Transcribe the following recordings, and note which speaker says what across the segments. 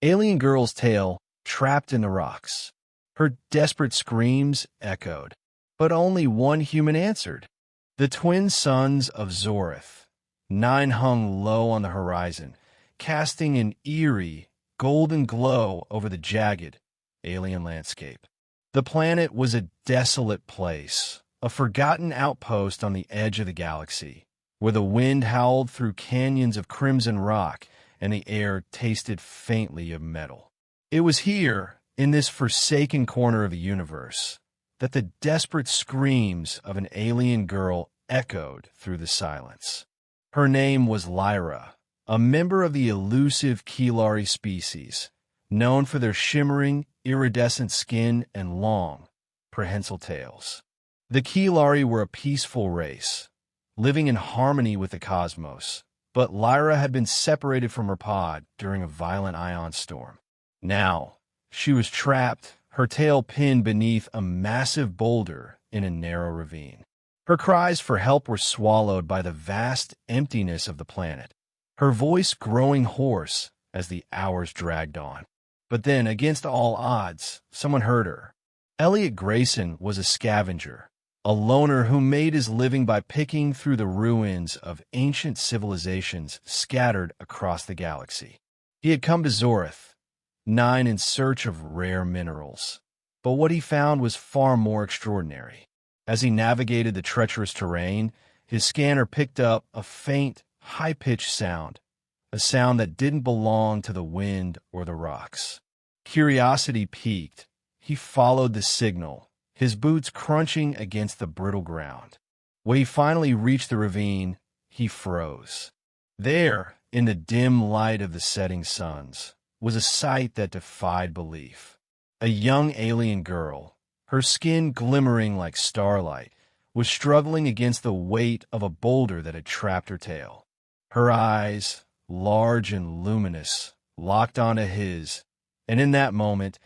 Speaker 1: Alien girl's tail trapped in the rocks. Her desperate screams echoed, but only one human answered. The twin sons of Zorith. 9 hung low on the horizon, casting an eerie, golden glow over the jagged, alien landscape. The planet was a desolate place, a forgotten outpost on the edge of the galaxy, where the wind howled through canyons of crimson rock and the air tasted faintly of metal. It was here, in this forsaken corner of the universe, that the desperate screams of an alien girl echoed through the silence. Her name was Lyra, a member of the elusive Kilari species, known for their shimmering, iridescent skin and long, prehensile tails. The Kilari were a peaceful race, living in harmony with the cosmos, but Lyra had been separated from her pod during a violent ion storm. Now, she was trapped, her tail pinned beneath a massive boulder in a narrow ravine. Her cries for help were swallowed by the vast emptiness of the planet, her voice growing hoarse as the hours dragged on. But then, against all odds, someone heard her. Elliot Grayson was a scavenger, a loner who made his living by picking through the ruins of ancient civilizations scattered across the galaxy. He had come to Zorith, 9 in search of rare minerals. But what he found was far more extraordinary. As he navigated the treacherous terrain, his scanner picked up a faint, high-pitched sound, a sound that didn't belong to the wind or the rocks. Curiosity piqued. He followed the signal, his boots crunching against the brittle ground. When he finally reached the ravine, he froze. There, in the dim light of the setting suns, was a sight that defied belief. A young alien girl, her skin glimmering like starlight, was struggling against the weight of a boulder that had trapped her tail. Her eyes, large and luminous, locked onto his, and in that moment,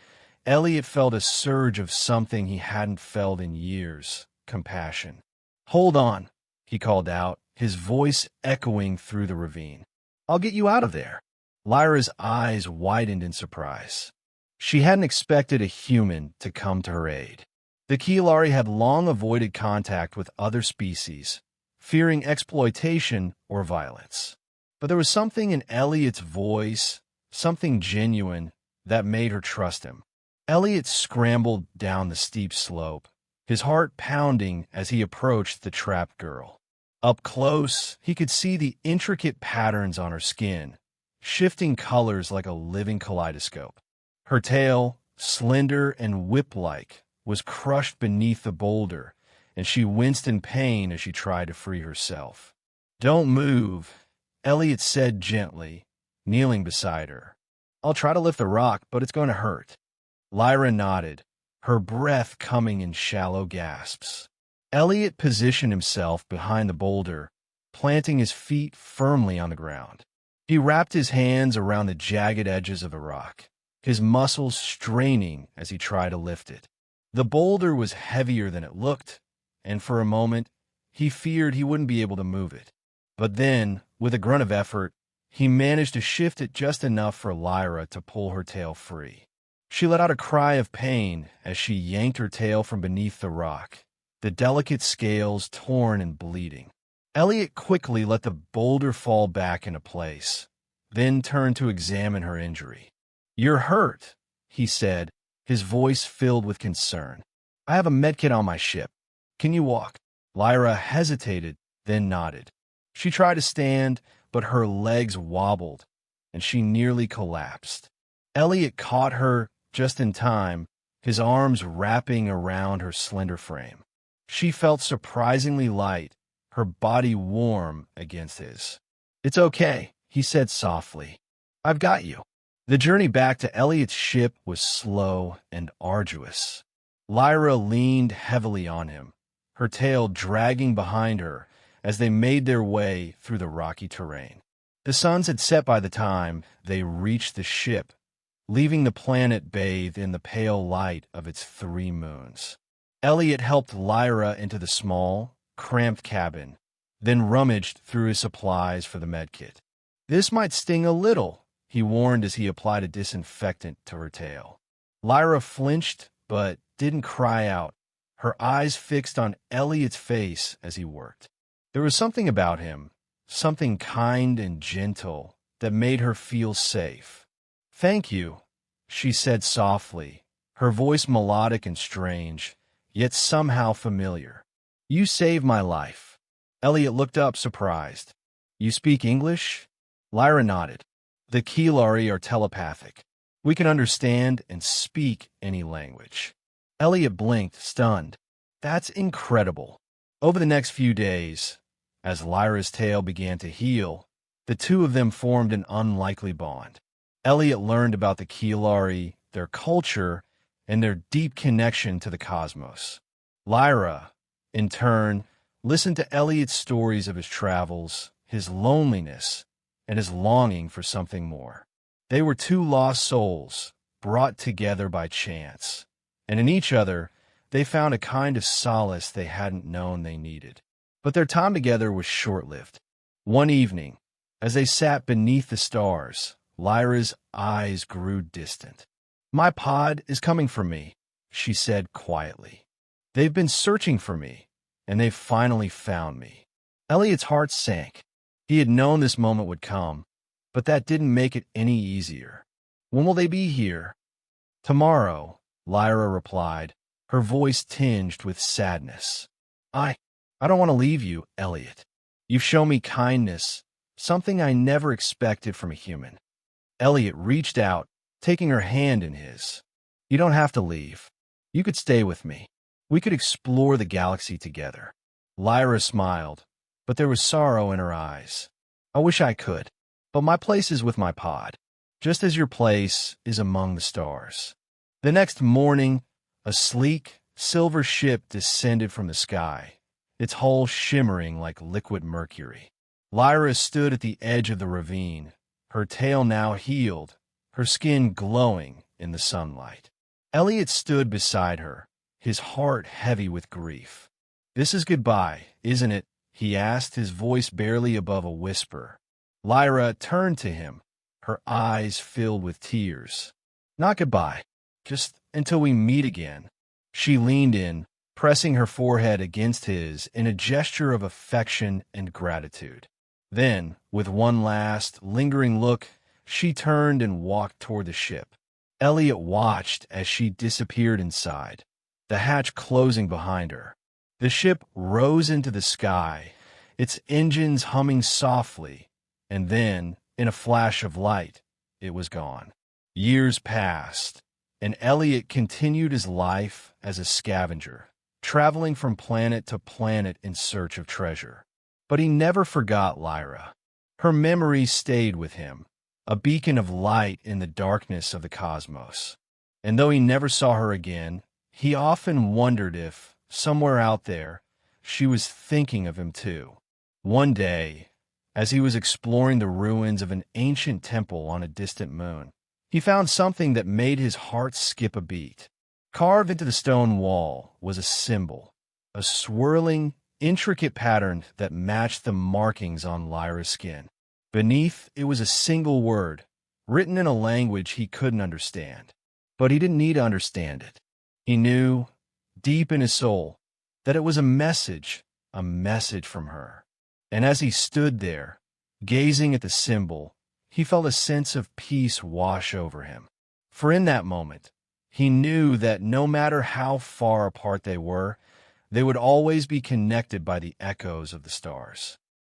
Speaker 1: Elliot felt a surge of something he hadn't felt in years: compassion. "Hold on," he called out, his voice echoing through the ravine. "I'll get you out of there." Lyra's eyes widened in surprise. She hadn't expected a human to come to her aid. The Kilari had long avoided contact with other species, fearing exploitation or violence. But there was something in Elliot's voice, something genuine, that made her trust him. Elliot scrambled down the steep slope, his heart pounding as he approached the trapped girl. Up close, he could see the intricate patterns on her skin, shifting colors like a living kaleidoscope. Her tail, slender and whip-like, was crushed beneath the boulder, and she winced in pain as she tried to free herself. "Don't move," Elliot said gently, kneeling beside her. "I'll try to lift the rock, but it's going to hurt." Lyra nodded, her breath coming in shallow gasps. Elliot positioned himself behind the boulder, planting his feet firmly on the ground. He wrapped his hands around the jagged edges of the rock, his muscles straining as he tried to lift it. The boulder was heavier than it looked, and for a moment, he feared he wouldn't be able to move it. But then, with a grunt of effort, he managed to shift it just enough for Lyra to pull her tail free. She let out a cry of pain as she yanked her tail from beneath the rock, the delicate scales torn and bleeding. Elliot quickly let the boulder fall back into place, then turned to examine her injury. "You're hurt," he said, his voice filled with concern. "I have a medkit on my ship. Can you walk?" Lyra hesitated, then nodded. She tried to stand, but her legs wobbled, and she nearly collapsed. Elliot caught her just in time, his arms wrapping around her slender frame. She felt surprisingly light, her body warm against his. "It's okay," he said softly. "I've got you." The journey back to Elliot's ship was slow and arduous. Lyra leaned heavily on him, her tail dragging behind her as they made their way through the rocky terrain. The suns had set by the time they reached the ship, leaving the planet bathed in the pale light of its 3 moons. Elliot helped Lyra into the small, cramped cabin, then rummaged through his supplies for the medkit. "This might sting a little," he warned as he applied a disinfectant to her tail. Lyra flinched, but didn't cry out, her eyes fixed on Elliot's face as he worked. There was something about him, something kind and gentle, that made her feel safe. "Thank you," she said softly, her voice melodic and strange, yet somehow familiar. "You saved my life." Elliot looked up, surprised. "You speak English?" Lyra nodded. "The Kilari are telepathic. We can understand and speak any language." Elliot blinked, stunned. "That's incredible." Over the next few days, as Lyra's tail began to heal, the two of them formed an unlikely bond. Elliot learned about the Kilari, their culture, and their deep connection to the cosmos. Lyra, in turn, listened to Elliot's stories of his travels, his loneliness, and his longing for something more. They were two lost souls, brought together by chance, and in each other they found a kind of solace they hadn't known they needed. But their time together was short-lived. One evening, as they sat beneath the stars, Lyra's eyes grew distant. "My pod is coming for me," she said quietly. "They've been searching for me, and they've finally found me." Elliot's heart sank. He had known this moment would come, but that didn't make it any easier. "When will they be here?" "Tomorrow," Lyra replied, her voice tinged with sadness. I don't want to leave you, Elliot. You've shown me kindness, something I never expected from a human." Elliot reached out, taking her hand in his. "You don't have to leave. You could stay with me. We could explore the galaxy together." Lyra smiled, but there was sorrow in her eyes. "I wish I could, but my place is with my pod, just as your place is among the stars." The next morning, a sleek, silver ship descended from the sky, its hull shimmering like liquid mercury. Lyra stood at the edge of the ravine, her tail now healed, her skin glowing in the sunlight. Elliot stood beside her, his heart heavy with grief. "This is goodbye, isn't it?" he asked, his voice barely above a whisper. Lyra turned to him, her eyes filled with tears. "Not goodbye, just until we meet again." She leaned in, pressing her forehead against his in a gesture of affection and gratitude. Then, with one last, lingering look, she turned and walked toward the ship. Elliot watched as she disappeared inside, the hatch closing behind her. The ship rose into the sky, its engines humming softly, and then, in a flash of light, it was gone. Years passed, and Elliot continued his life as a scavenger, traveling from planet to planet in search of treasure. But he never forgot Lyra. Her memory stayed with him, a beacon of light in the darkness of the cosmos. And though he never saw her again, he often wondered if, somewhere out there, she was thinking of him too. One day, as he was exploring the ruins of an ancient temple on a distant moon, he found something that made his heart skip a beat. Carved into the stone wall was a symbol, a swirling, intricate pattern that matched the markings on Lyra's skin. Beneath, it was a single word, written in a language he couldn't understand. But he didn't need to understand it. He knew, deep in his soul, that it was a message from her. And as he stood there, gazing at the symbol, he felt a sense of peace wash over him. For in that moment, he knew that no matter how far apart they would always be connected by the echoes of the stars.